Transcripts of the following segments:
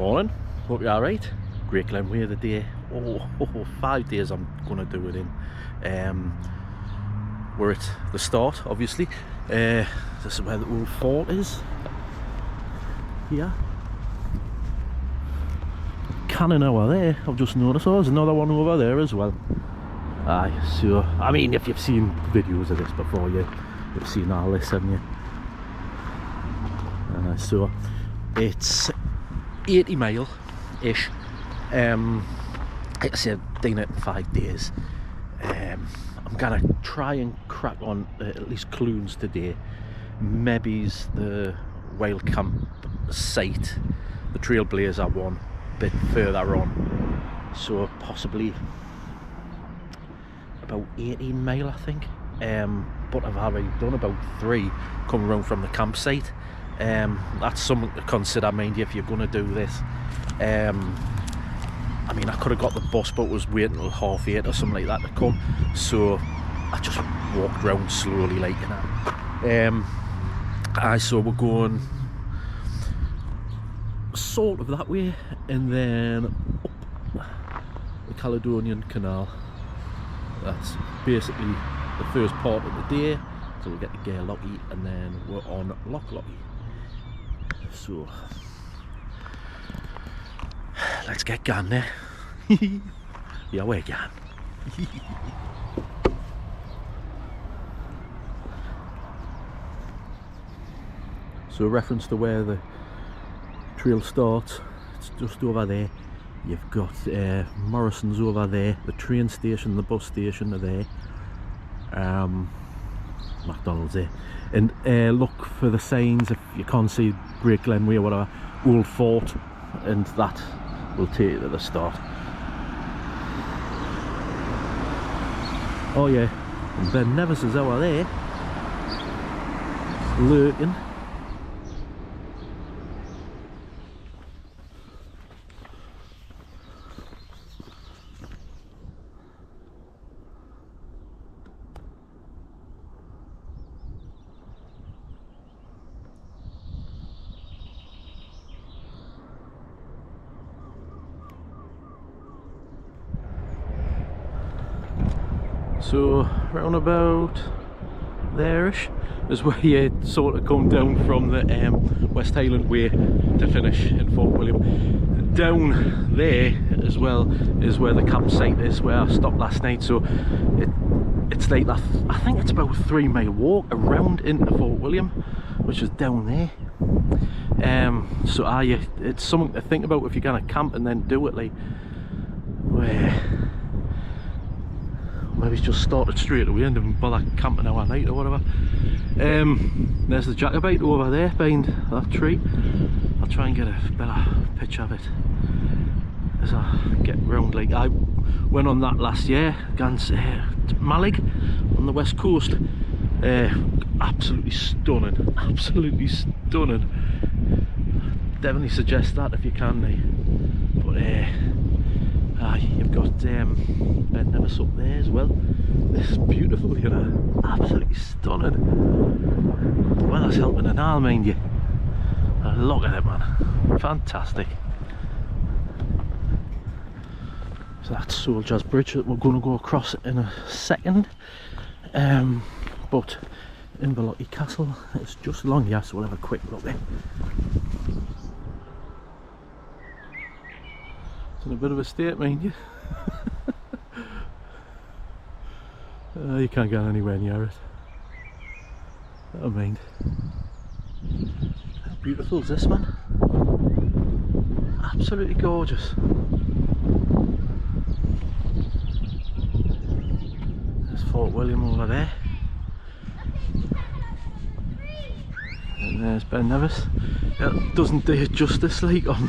Morning, hope you're alright. Great Glen Way of the day. 5 days I'm gonna do it in. We're at the start, obviously. This is where the old fort is. Here. Cannon over there, I've just noticed. Oh, there's another one over there as well. Aye, so, I mean, if you've seen videos of this before, you've seen all this, haven't you? So, it's 80 mile-ish. Like I said, doing it in 5 days. I'm gonna try and crack on at least Clunes today. Maybe's the wild camp site, the Trailblazer one, a bit further on. So possibly about 18 mile, I think. But I've already done about 3 coming around from the campsite. That's something to consider, mind you, if you're going to do this. I mean, I could have got the bus, but was waiting till 8:30 or something like that to come, so I just walked round slowly, like, you know. So we're going sort of that way, and then up the Caledonian Canal. That's basically the first part of the day, so we'll get to Gairlochy, and then we're on Loch Lochy. So let's get going there. Yeah, we're going. So reference to where the trail starts, it's just over there. You've got Morrison's over there, the train station, the bus station are there, McDonald's there, and look for the signs if you can't see Great Glen Way or whatever, Old Fort, and that will take you to the start. Oh yeah, and Ben Nevis is over there, lurking. So round about there-ish is where you sort of come down from the West Highland Way to finish in Fort William. Down there as well is where the campsite is, where I stopped last night. So it's like that. I think it's about a 3 mile walk around into Fort William, which is down there. So it's something to think about if you're gonna camp and then do it, like where maybe just started straight away and didn't bother camping our night or whatever. There's the Jacobite over there behind that tree. I'll try and get a better picture of it as I get round. Like I went on that last year against Malig on the west coast. Absolutely stunning, absolutely stunning. Definitely suggest that if you can, mate. But you've got Ben Nevis up there as well. This is beautiful, you know, absolutely stunning. Weather's helping and all, mind you. Look at it, man, fantastic. So that's Soldier's Bridge that we're going to go across in a second. But Inverloch Castle is just along here, so we'll have a quick look there. It's in a bit of a state, mind you. You can't get anywhere near it. Never mind. How beautiful is this, man? Absolutely gorgeous. There's Fort William over there. And there's Ben Nevis. It doesn't do it justice, like, on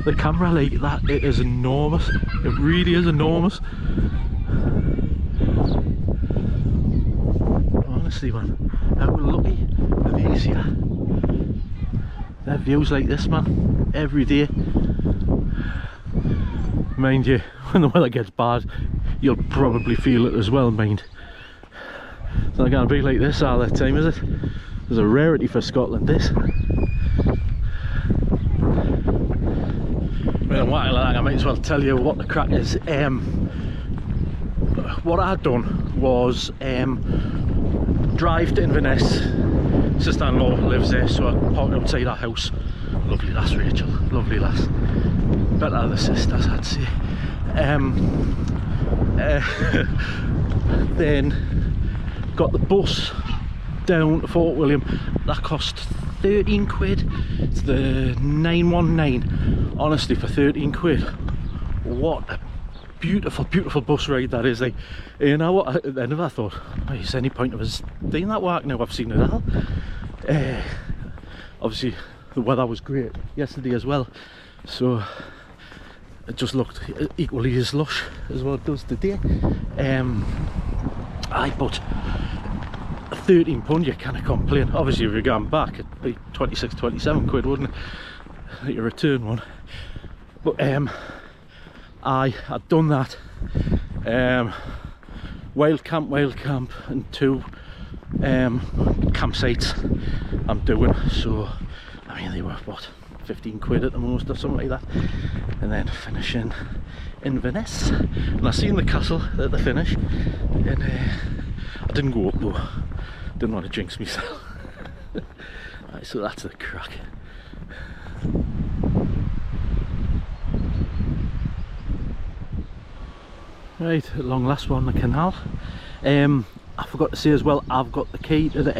the camera, like that. It is enormous. It really is enormous. Honestly, man, how lucky are these here? They have views like this, man, every day. Mind you, when the weather gets bad, you'll probably feel it as well, mind. It's not going to be like this all the time, is it? There's a rarity for Scotland, this. as well tell you what the crack is. What I'd done was drive to Inverness. Sister-in-law lives there, so I parked outside her house. Lovely lass, Rachel, lovely lass. Better than the sisters, I'd say. Then got the bus down to Fort William. That cost 13 quid. It's the 919. Honestly, for 13 quid, what a beautiful, beautiful bus ride that is. Like, you know what, at the end of it I thought, oh, is there any point of us doing that work now? I've seen it all. Obviously the weather was great yesterday as well, so it just looked equally as lush as what it does today. But £13, you can't complain. Obviously if you're going back it'd be 26, 27 quid, wouldn't it, your return one. But I'd done that. Wild camp and 2 campsites I'm doing, so I mean they were what, 15 quid at the most or something like that, and then finishing in Inverness. And I seen the castle at the finish, and I didn't go up though, didn't want to jinx myself. Right, so that's the crack. Right, at long last we're on the canal. I forgot to say as well, I've got the key to the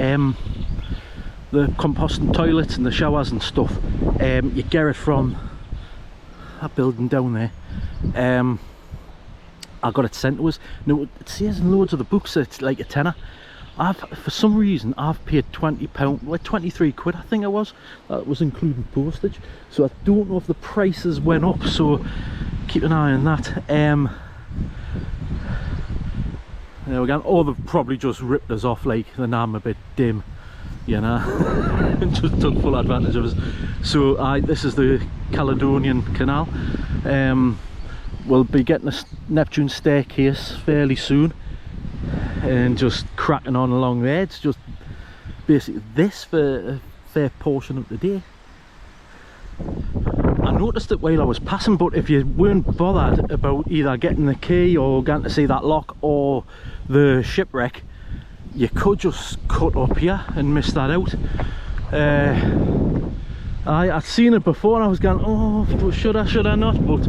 composting toilets and the showers and stuff. You get it from that building down there. I got it sent to us. Now it says in loads of the books it's like a tenner. For some reason I've paid £20, like 23 quid I think it was. That was including postage. So I don't know if the prices went up, so keep an eye on that. There we go. Or they've probably just ripped us off, like then I'm a bit dim, you know, and just took full advantage of us. So this is the Caledonian Canal. We'll be getting a Neptune Staircase fairly soon and just cracking on along there. It's just basically this for a fair portion of the day. I noticed it while I was passing, but if you weren't bothered about either getting the key or going to see that lock or the shipwreck, you could just cut up here and miss that out. I'd seen it before and I was going, oh, should I not? But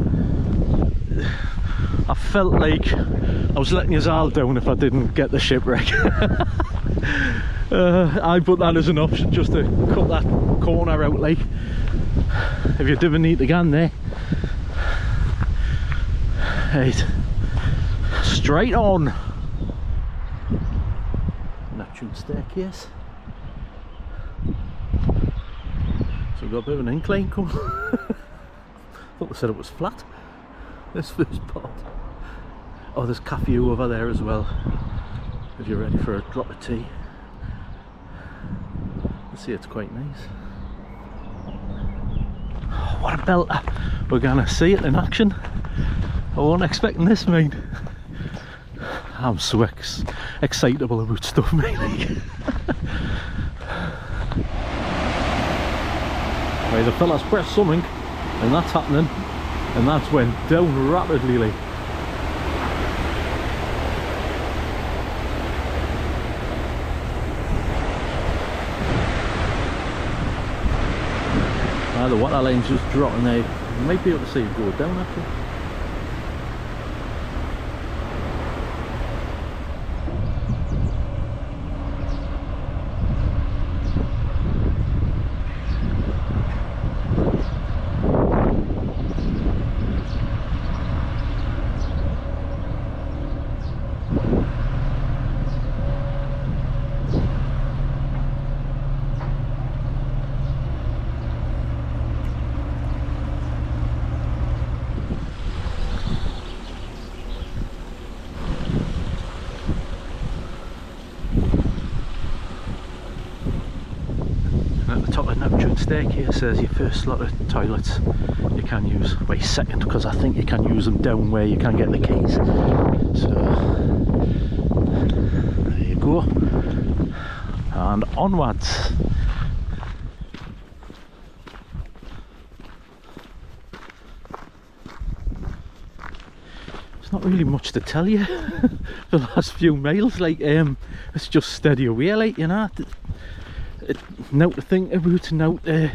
I felt like I was letting us all down if I didn't get the shipwreck. I put that as an option, just to cut that corner out, like, if you didn't need to go in there. Right, straight on. Neptune Staircase. So we've got a bit of an incline coming. Thought they said it was flat, this first part. Oh, there's cafe over there as well, if you're ready for a drop of tea. Let's see, it's quite nice. Oh, what a belter. We're gonna see it in action. I wasn't expecting this, mate. I'm so excitable about stuff, mate. Right, the fella's pressed something and that's happening, and that's went down rapidly, like. The water line's just dropping there. You might be able to see it go down actually. Staircase says your first lot of toilets you can use, well, your second, because I think you can use them down where you can get the keys. So there you go, and onwards. not really much to tell you the last few miles. Like it's just steady away, like, you know. Now to think about, now to,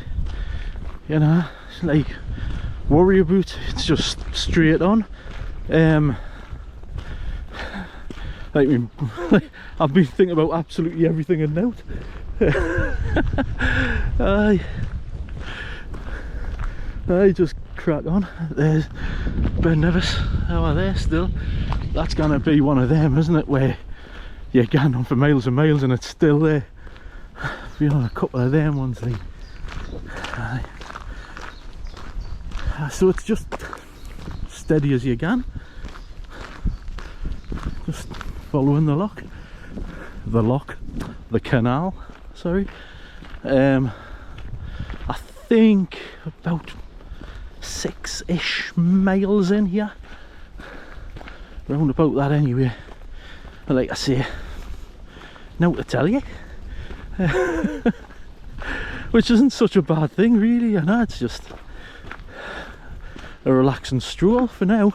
you know, like worry about. It's just straight on. Like, I've been thinking about absolutely everything and out. I just crack on. There's Ben Nevis over there still. That's gonna be one of them, isn't it, where you're going on for miles and miles and it's still there. You know, a couple of them ones, like. So it's just steady as you can, just following the canal, sorry. I think about 6-ish miles in here, round about that anyway. But like I say, now to tell you, which isn't such a bad thing really, you know. It's just a relaxing stroll for now.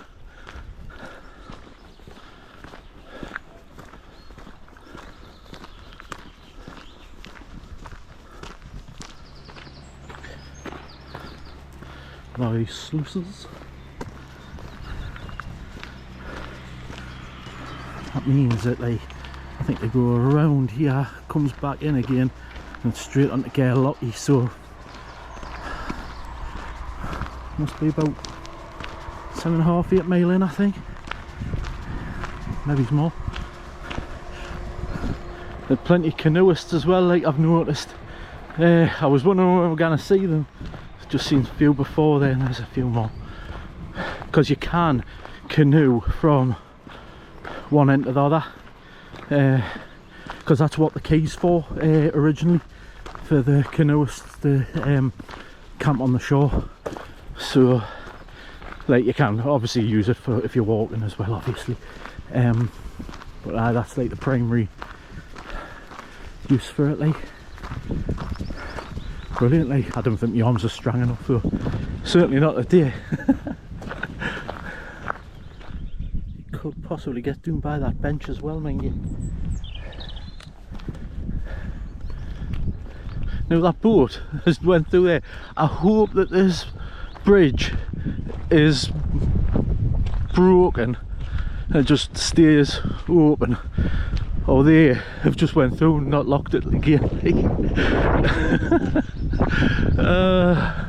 My sluices. That means that, like, I think they go around here, comes back in again, and straight onto Gairlochy. So must be about 7.5, 8 mile in, I think. Maybe more. There's plenty of canoeists as well, like I've noticed. I was wondering when we were going to see them. Just seen a few before then, there's a few more. Because you can canoe from one end to the other. Because that's what the key's for originally. For the canoeists to camp on the shore. So, like, you can obviously use it for if you're walking as well, obviously. But that's like the primary use for it, like. Brilliant, like. I don't think my arms are strong enough, though. Certainly not today. You could possibly get down by that bench as well, mind you. Now that boat has went through there. I hope that this bridge is broken and it just stays open, or they have just went through and not locked it again. I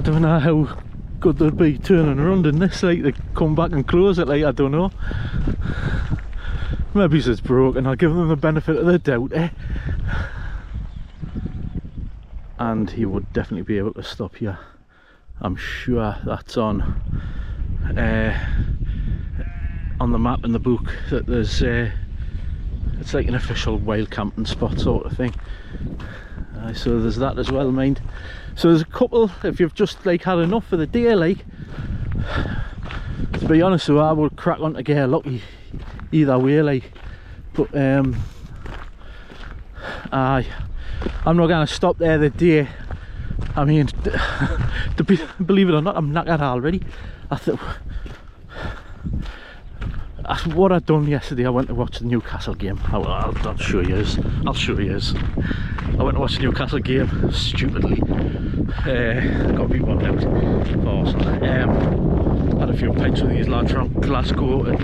don't know how good they'd be turning around in this, like, they come back and close it, like, I don't know. Maybe it's broken, I'll give them the benefit of the doubt, eh? And he would definitely be able to stop here. I'm sure that's on the map in the book, that there's it's like an official whale camping spot sort of thing. So there's that as well, mind. So there's a couple, if you've just like had enough for the day, like, to be honest with you, I would crack on to Gairlochy either way, like. But I'm not going to stop there the day. I mean, believe it or not, I'm knackered already. What I'd done yesterday, I went to watch the Newcastle game. I'll show you. I'll show you. I went to watch the Newcastle game stupidly. Got beat 1-0 for Arsenal. Had a few pints with these lads from Glasgow, and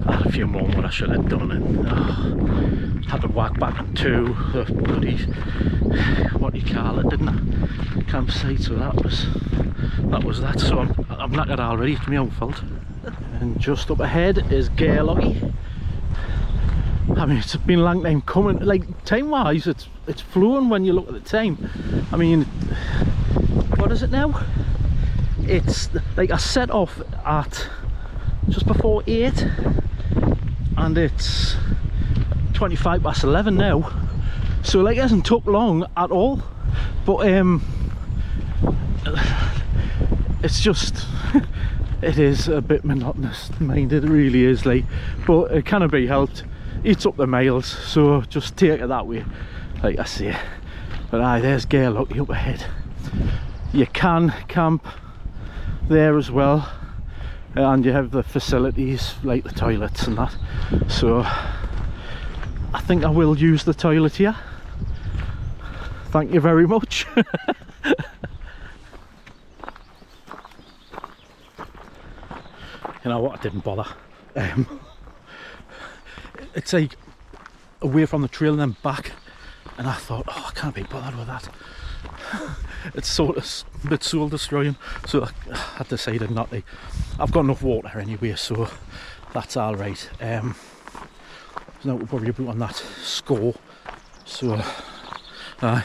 I had a few more what I should have done, and had to whack back on 2 bloody, what do you call it, didn't I? Campsite. So that was that. So I'm knackered already. It's my own fault. And just up ahead is Gairlochy. I mean, it's been a long time coming. Like, time wise, it's flown when you look at the time. I mean, what is it now? It's like I set off at just before 8 and it's 11:25 now, so like it hasn't took long at all. But it's just it is a bit monotonous, mind, it really is, like, but it cannot be helped. Eats up the miles, so just take it that way, like I say. But there's Gairlochy up ahead. You can camp there as well. and you have the facilities like the toilets and that, so I think I will use the toilet here. Thank you very much. You know what, I didn't bother. It's like away from the trail and then back, and I thought, oh, I can't be bothered with that. It's sort of a bit soul destroying, so I decided not to. I've got enough water anyway, so that's alright. There's no to worry about on that score, so I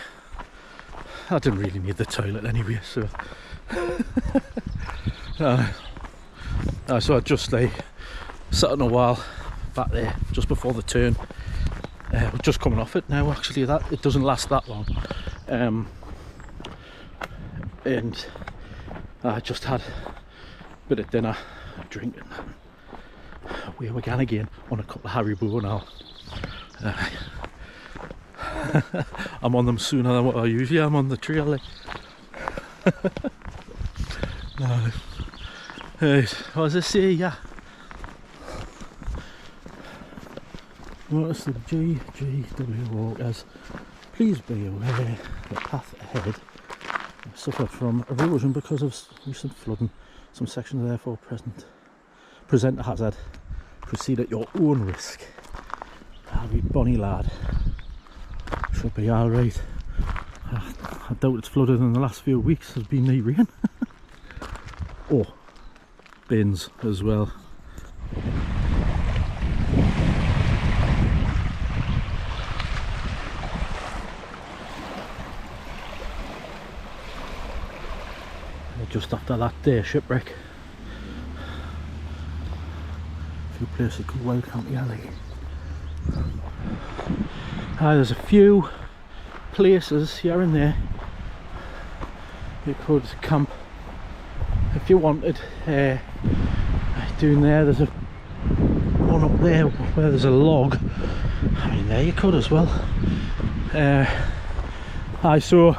didn't really need the toilet anyway, so so I just sat in a while back there just before the turn. Just coming off it now, actually. That it doesn't last that long, and I just had a bit of dinner and drinking. We began again on a couple of Haribo now. I'm on them sooner than what I usually am on the trail. What does it say? Yeah. Notice the GGW walkers. Please be aware the path ahead suffered from erosion because of recent flooding. Some sections are therefore present a hazard. Proceed at your own risk. Harry Bonnie lad. Should be alright. I doubt it's flooded in the last few weeks. There's been no rain. Oh, bins as well. Just after that shipwreck, a few places called Wild County Alley. There's a few places here and there you could camp if you wanted. Down there, there's a one up there where there's a log. I mean, there you could as well. I saw.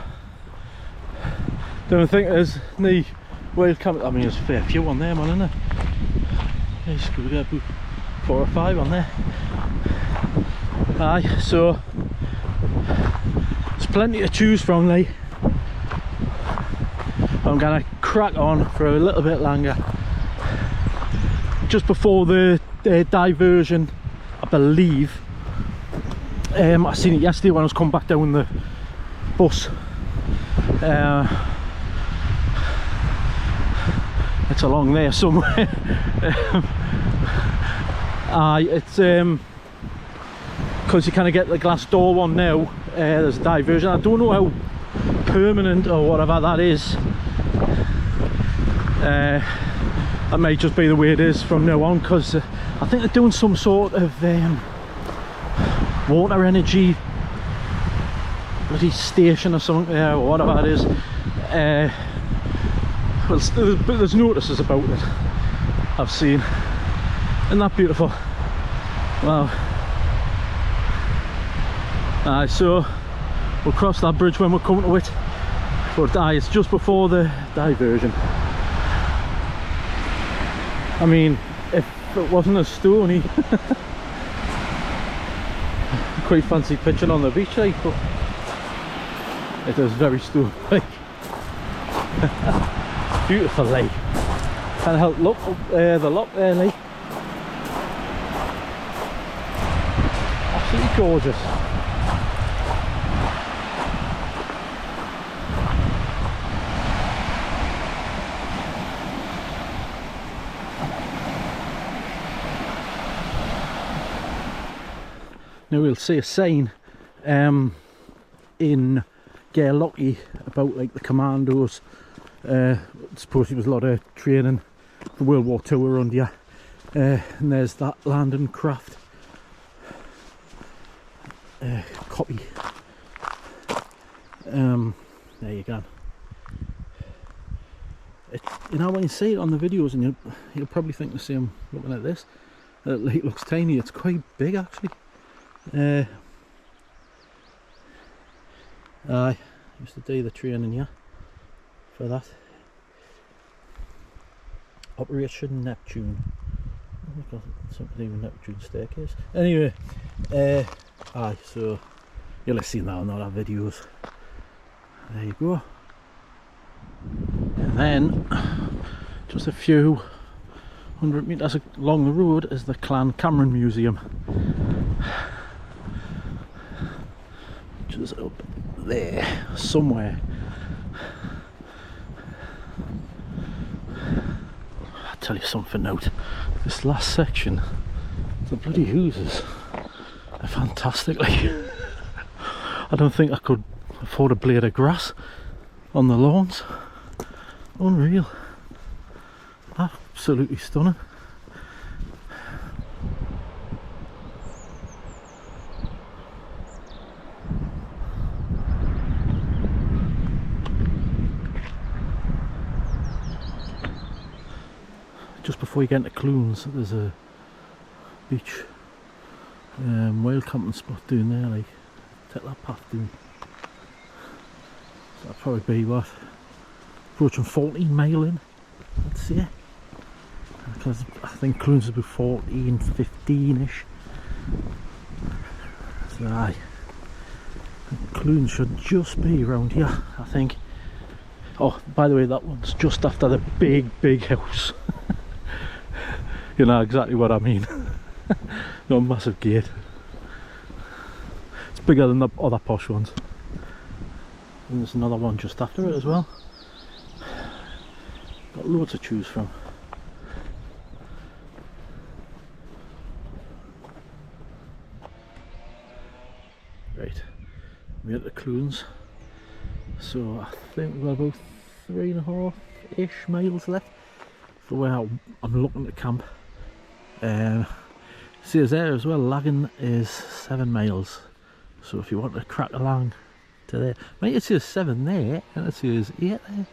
Don't think there's any wild camp. I mean, there's a fair few on there, man, isn't there? Yes, we got about 4 or 5 on there. Aye, so there's plenty to choose from, like. I'm gonna crack on for a little bit longer. Just before the diversion, I believe. I seen it yesterday when I was coming back down the bus. It's along there somewhere. It's because you kind of get the glass door one now. There's a diversion. I don't know how permanent or whatever that is. That may just be the way it is from now on, because I think they're doing some sort of water energy bloody station or something, or whatever it is. Well, there's notices about it I've seen. Isn't that beautiful? Wow. So we'll cross that bridge when we're coming to it, but it's just before the diversion. I mean, if it wasn't as stony, quite fancy pitching on the beach, like, but it is very stony. Beautiful lake. Can't help look up the loch there, like. Absolutely gorgeous. Now we'll see a sign in Gairlochy about like the Commandos. I suppose there was a lot of training for World War II around here. And there's that landing craft copy. There you go. You know, when you see it on the videos, and you'll probably think the same looking at this. The lake looks tiny. It's quite big actually. I used to do the training here for that. Operation Neptune. I've got something to do with Neptunes Staircase. Anyway, aye, so you'll have seen that on all our videos. There you go. And then, just a few 100 metres along the road is the Clan Cameron Museum, which is up there somewhere. I'll tell you something now, this last section, the bloody houses are fantastic. Like, I don't think I could afford a blade of grass on the lawns. Unreal. Absolutely stunning. Just before you get into Clunes, there's a beach whale camping spot down there. Like, take that path down. So that'll probably be what, approaching 14 mile in, I'd say. Because I think Clunes is about 14, 15-ish. So aye, Clunes should just be around here, I think. Oh, by the way, that one's just after the big house. You know exactly what I mean. No massive gate. It's bigger than the other posh ones. And there's another one just after it as well. Got loads to choose from. Right, we're at the Clunes. So I think we've got about 3.5-ish miles left for where I'm looking to camp. See us there as well, Lagan is 7 miles. So if you want to crack along to there, might see us 7 there, and let's see us 8 there.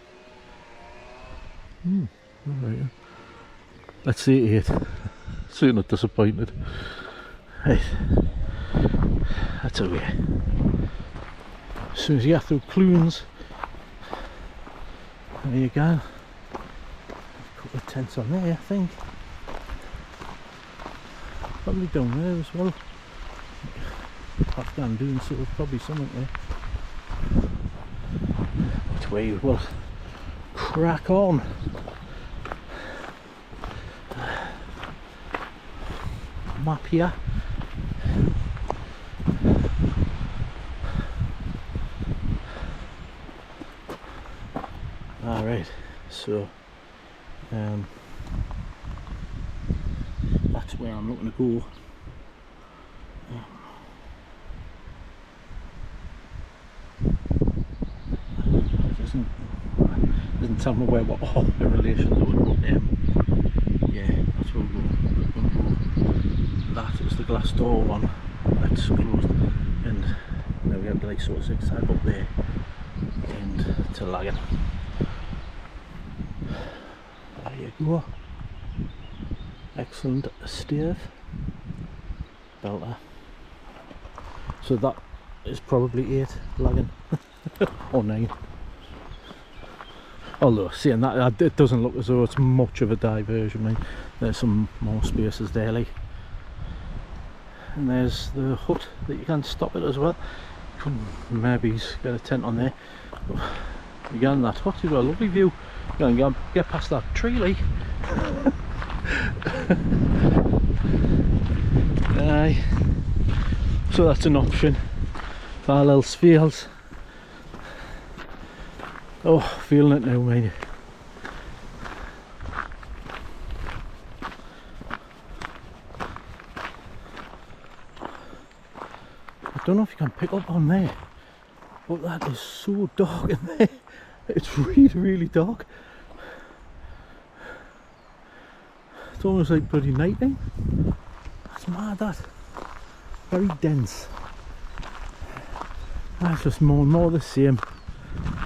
Alright. Let's see 8. Certainly not disappointed. Right. That's okay. As soon as you get through Clunes, there you go. A couple of tents on there, I think. Probably down there as well. Path down doing so there's probably something there. Which way will crack on. Map here. Alright, so that's where I'm looking to go. Doesn't tell me where what all in relation to it, yeah, that's where we're going to go. That is the glass door one that's closed, and now we have to like sort of zigzag up there and to Lagan. There you go. Excellent stave. Belter. So that is probably 8 Lagan. Or 9. Although seeing that, it doesn't look as though it's much of a diversion. I mean, there's some more spaces there, like. And there's the hut that you can stop at as well. Could maybe get a tent on there. But you get in that hut, you've got a lovely view. You can get past that tree, like. Aye. So that's an option. Our little spheres. Oh, feeling it now, mate. I don't know if you can pick up on there, but that is so dark in there. It's really dark. It's almost like bloody night time. That's mad, that. Very dense. That's just more and more the same.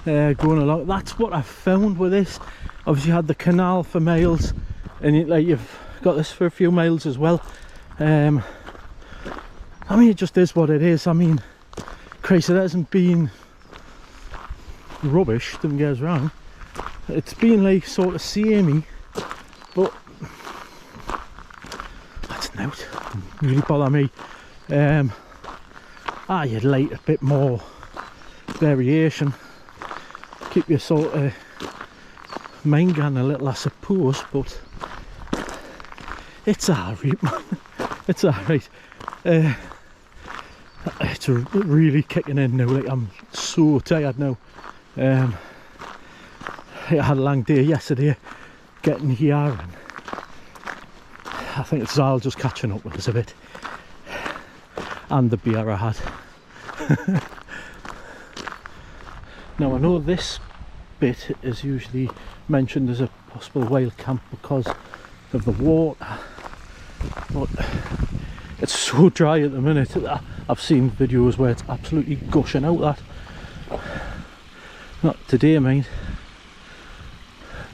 Going along. That's what I found with this. Obviously you had the canal for miles, and you've got this for a few miles as well. I mean, it just is what it is. I mean, Christ, it hasn't been rubbish, don't get us wrong. It's been like sort of samey but that's not doesn't really bother me. You'd like a bit more variation, keep your sort of mind going a little, I suppose, but it's alright, man. It's alright. It's really kicking in now. Like, I'm so tired now. I had a long day yesterday getting here, and I think it's all just catching up with us a bit, and the beer I had. Now, I know this bit is usually mentioned as a possible whale camp because of the water, but it's so dry at the minute. I've seen videos where it's absolutely gushing out that. Not today, mate.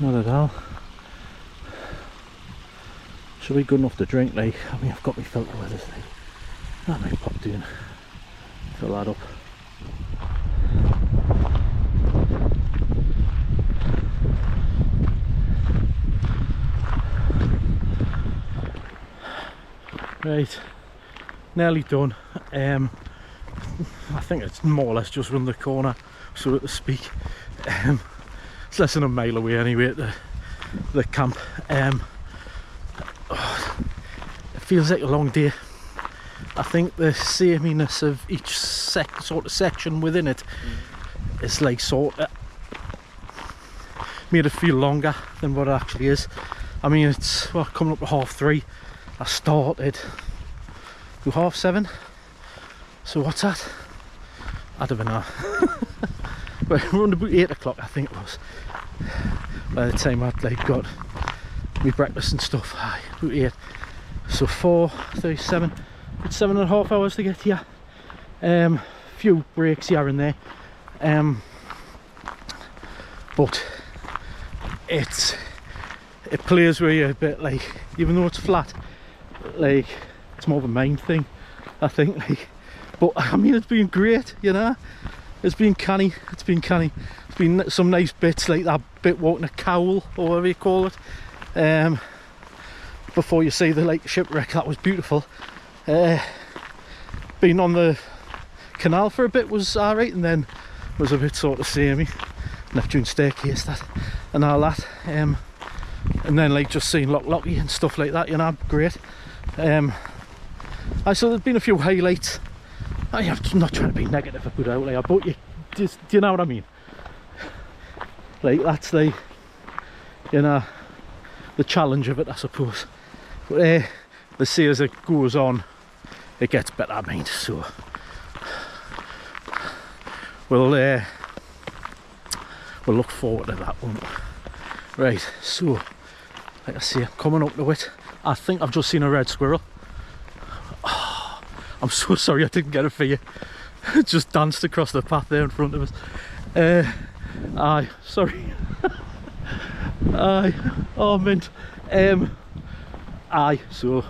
Not at all. Should be good enough to drink, like. I mean, I've got my filter with this thing. That might pop down. Fill that up. Right, nearly done. I think it's more or less just round the corner, so to speak. It's less than a mile away anyway at the camp. It feels like a long day. I think the sameness of each sort of section within it is like sort of made it feel longer than what it actually is. I mean, it's coming up to 3:30. I started to 7:30. So what's that? I don't know. But around about 8 o'clock, I think it was. By the time I'd like got my breakfast and stuff, about 8. So 4:37. It's 7.5 hours to get here. Few breaks here and there. But it plays with you a bit, like, even though it's flat, like, it's more of a mind thing, I think, like. But I mean, it's been great, you know. It's been canny. It's been some nice bits, like that bit walking a cowl or whatever you call it, before you see the like shipwreck. That was beautiful. Being on the canal for a bit was alright, and then was a bit sort of samey. Neptunes Staircase, that and all that. And then like just seeing Loch Lochy and stuff like that, you know, great. So there's been a few highlights. I'm not trying to be negative about Outlier, but do you know what I mean? Like, that's the, you know, the challenge of it, I suppose. But they say as it goes on, it gets better, I mean, so we'll look forward to that one. Right, so like I say, coming up to it. I think I've just seen a red squirrel. Oh, I'm so sorry I didn't get it for you. It just danced across the path there in front of us. Aye, sorry. Aye, oh mint. Aye, so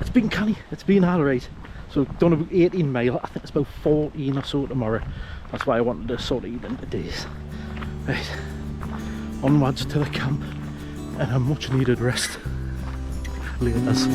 it's been canny, it's been alright. So done about 18 mile, I think it's about 14 or so tomorrow. That's why I wanted to sort of eat into days. Right, onwards to the camp and a much needed rest. Look at this.